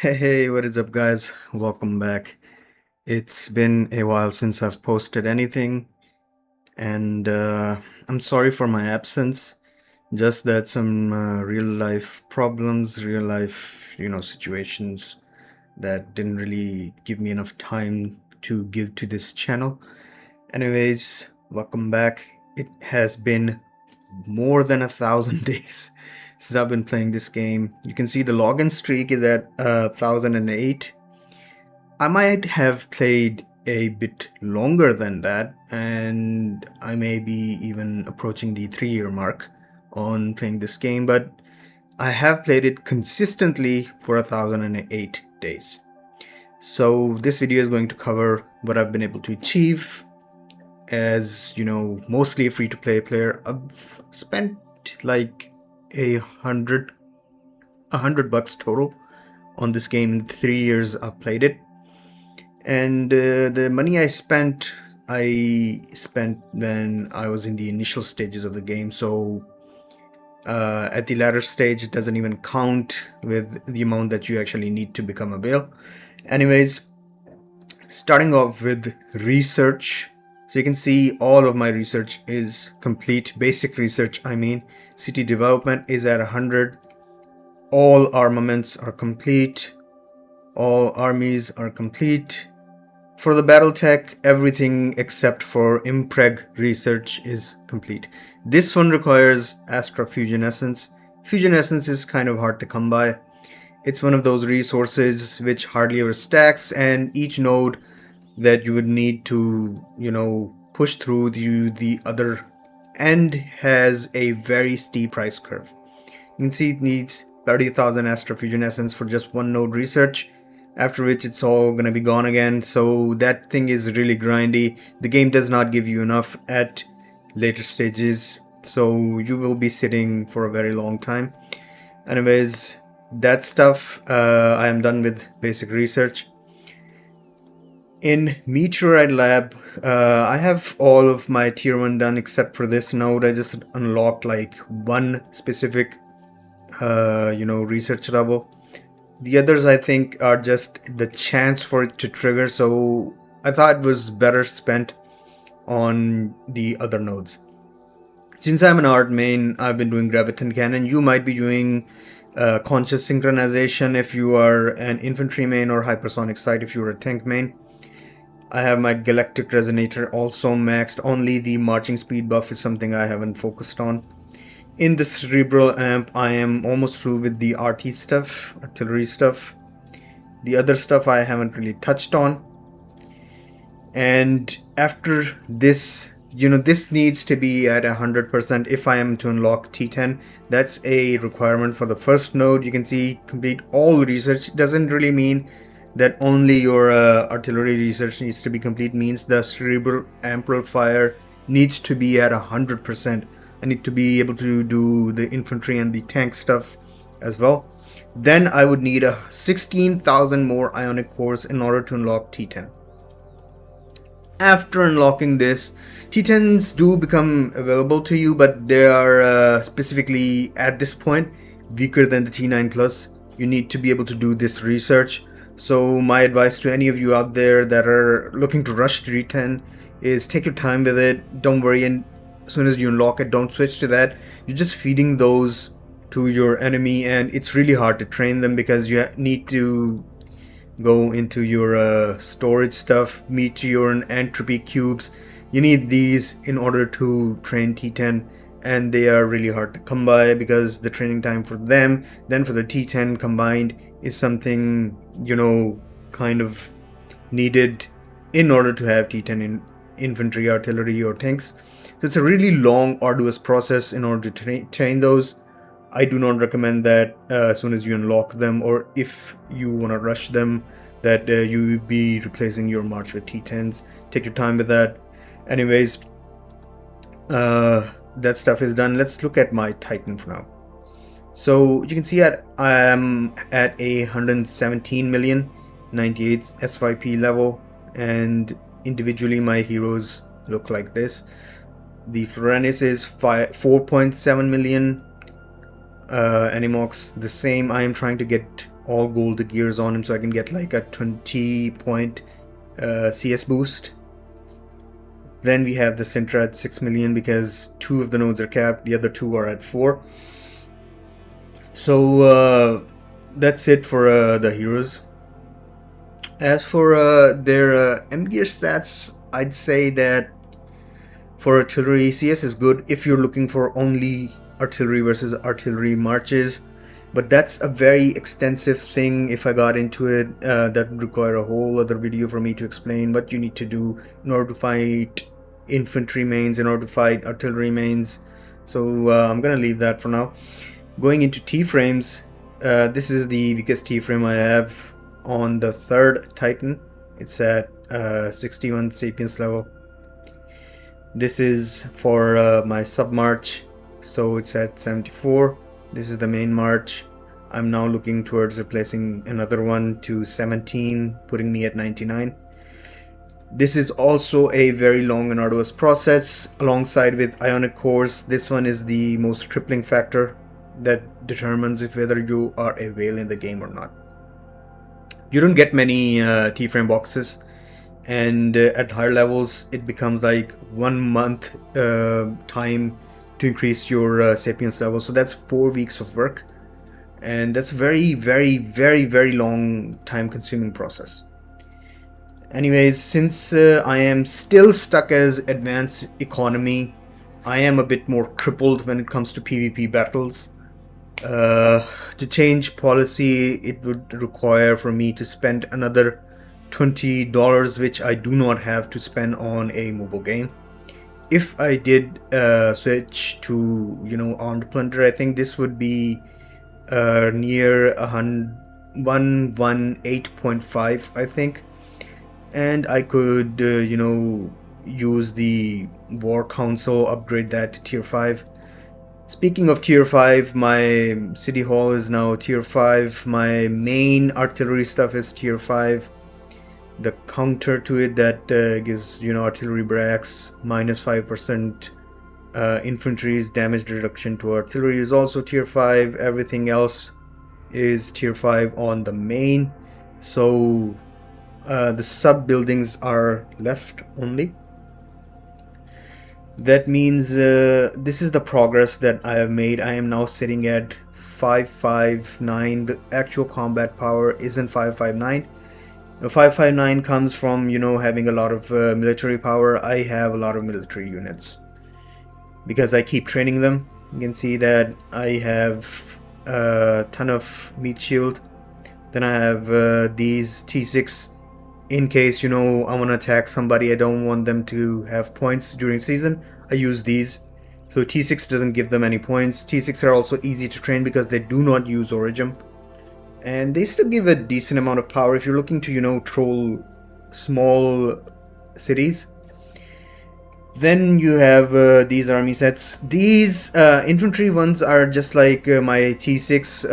Hey, what is up, guys? Welcome back. It's been a while since I've posted anything, and I'm sorry for my absence. Just that some real life problems, real life, situations that didn't really give me enough time to give to this channel. Anyways, welcome back. It has been more than 1,000 days since I've been playing this game. You can see the login streak is at 1,008. I might have played a bit longer than that, and I may be even approaching the 3-year mark on playing this game, but I have played it consistently for 1,008 days. So this video is going to cover what I've been able to achieve as, mostly a free-to-play player. I've spent like $100 total on this game in the 3 years I've played it. And the money I spent when I was in the initial stages of the game. So at the latter stage, it doesn't even count with the amount that you actually need to become a whale. Anyways, starting off with research. So you can see all of my research is complete. Basic research, I mean. City development is at 100. All armaments are complete. All armies are complete. For the battle tech, everything except for impreg research is complete. This one requires Astra Fusion Essence. Fusion Essence is kind of hard to come by. It's one of those resources which hardly ever stacks, and each node that you would need to, push through the other end has a very steep price curve. You can see it needs 30,000 Astra Fusion Essence for just one node research, after which it's all gonna be gone again. So that thing is really grindy. The game does not give you enough at later stages, so you will be sitting for a very long time. Anyways, that stuff, I am done with basic research. In Meteorite Lab, I have all of my tier 1 done except for this node. I just unlocked like one specific research level. The others, I think, are just the chance for it to trigger, so I thought it was better spent on the other nodes. Since I'm an art main, I've been doing Graviton Cannon. You might be doing Conscious Synchronization if you are an infantry main, or Hypersonic Sight if you're a tank main. I have my Galactic Resonator also maxed. Only the marching speed buff is something I haven't focused on. In the Cerebral Amp, I am almost through with the RT stuff, artillery stuff. The other stuff I haven't really touched on. And after this, this needs to be at 100% if I am to unlock T10. That's a requirement for the first node. You can see complete all research. It doesn't really mean that only your artillery research needs to be complete. Means the Cerebral Amplifier needs to be at 100%. I need to be able to do the infantry and the tank stuff as well. Then I would need a 16,000 more ionic cores in order to unlock T10. After unlocking this, T10s do become available to you, but they are specifically at this point weaker than the T9 Plus. You need to be able to do this research. So my advice to any of you out there that are looking to rush T10 is take your time with it. Don't worry, and as soon as you unlock it, don't switch to that. You're just feeding those to your enemy, and it's really hard to train them because you need to go into your storage stuff, meteor and entropy cubes. You need these in order to train T10, and they are really hard to come by because the training time for them, then for the T10 combined, is something, kind of needed in order to have T10 in infantry, artillery, or tanks. So it's a really long, arduous process in order to train those. I do not recommend that as soon as you unlock them, or if you want to rush them, that you be replacing your march with T10s. Take your time with that. Anyways, that stuff is done. Let's look at my Titan for now. So you can see I am at a 117 million 98 SYP level, and individually my heroes look like this. The Florennis is 4.7 million Animox. The same. I am trying to get all gold gears on him so I can get like a 20 point CS boost. Then we have the Sintra at 6 million because 2 of the nodes are capped, the other 2 are at 4. So that's it for the heroes. As for their M gear stats, I'd say that for artillery, CS is good if you're looking for only artillery versus artillery marches, but that's a very extensive thing. If I got into it, that would require a whole other video for me to explain what you need to do in order to fight infantry mains, in order to fight artillery mains. So I'm gonna leave that for now. Going into T-frames, this is the weakest T-frame I have on the 3rd Titan. It's at 61 Sapience level. This is for my sub-march, so it's at 74. This is the main march. I'm now looking towards replacing another one to 17, putting me at 99. This is also a very long and arduous process. Alongside with ionic cores, this one is the most crippling factor that determines if whether you are a whale in the game or not. You don't get many T-frame boxes, and at higher levels it becomes like 1 month time to increase your sapience level, so that's 4 weeks of work, and that's very long time consuming process. Anyways, since I am still stuck as advanced economy, I am a bit more crippled when it comes to PvP battles. To change policy, it would require for me to spend another $20, which I do not have to spend on a mobile game. If I did switch to, armed plunder, I think this would be near 118.5, I think, and I could use the War Council, upgrade that to tier 5. Speaking of tier 5, my city hall is now tier 5, my main artillery stuff is tier 5. The counter to it that gives artillery barracks minus 5% infantry's damage reduction to artillery is also tier 5. Everything else is tier 5 on the main, so the sub buildings are left only. That means this is the progress that I have made. I am now sitting at 559. The actual combat power isn't 559. 559 comes from having a lot of military power. I have a lot of military units because I keep training them. You can see that I have a ton of meat shield. Then I have these T6 in case I want to attack somebody. I don't want them to have points during season. I use these, so T6 doesn't give them any points. T6 are also easy to train because they do not use Origin, and they still give a decent amount of power if you're looking to troll small cities. Then you have these army sets. These infantry ones are just like my T6.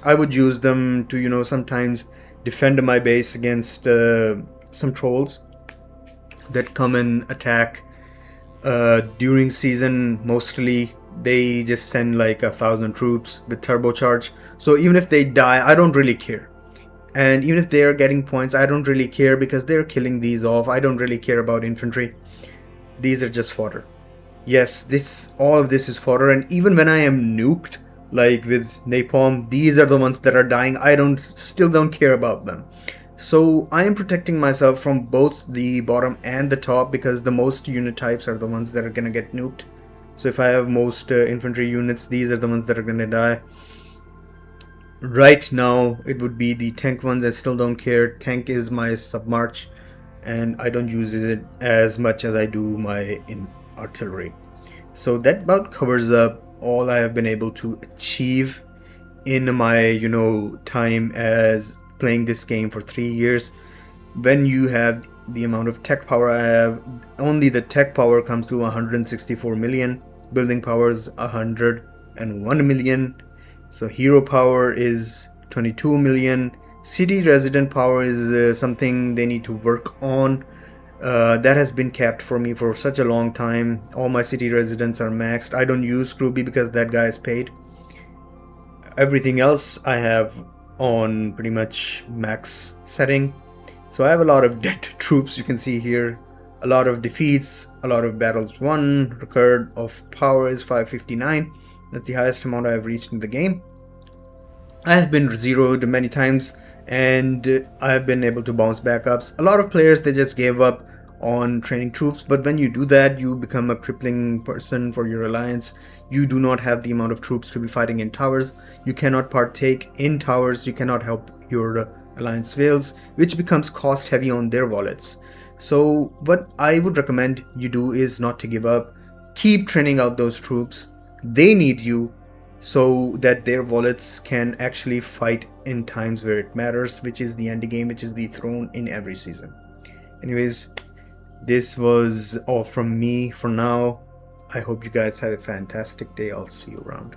I would use them to sometimes defend my base against some trolls that come and attack during season. Mostly they just send like 1,000 troops with turbocharge, so even if they die, I don't really care. And even if they are getting points, I don't really care because they're killing these off. I don't really care about infantry. These are just fodder. Yes, all of this is fodder, and even when I am nuked, like with napalm, these are the ones that are dying. I still don't care about them. So I am protecting myself from both the bottom and the top because the most unit types are the ones that are gonna get nuked. So if I have most infantry units, these are the ones that are gonna die. Right now it would be the tank ones. I still don't care. Tank is my sub-march and I don't use it as much as I do my artillery. So that about covers up all I have been able to achieve in my time as playing this game for 3 years. When you have the amount of tech power I have, only the tech power comes to 164 million, building power is 101 million, so hero power is 22 million. City resident power is something they need to work on. That has been capped for me for such a long time. All my city residents are maxed. I don't use Scrooby because that guy is paid. Everything else I have on pretty much max setting. So I have a lot of dead troops, you can see here, a lot of defeats, a lot of battles won. Record of power is 559. That's the highest amount I have reached in the game. I have been zeroed many times, and I have been able to bounce back up. A lot of players, they just gave up on training troops, but when you do that, you become a crippling person for your alliance. You do not have the amount of troops to be fighting in towers. You cannot partake in towers. You cannot help your alliance fails, which becomes cost heavy on their wallets. So what I would recommend you do is not to give up. Keep training out those troops. They need you so that their wallets can actually fight in times where it matters, which is the end game, which is the throne in every season. Anyways, this was all from me for now. I hope you guys have a fantastic day. I'll see you around.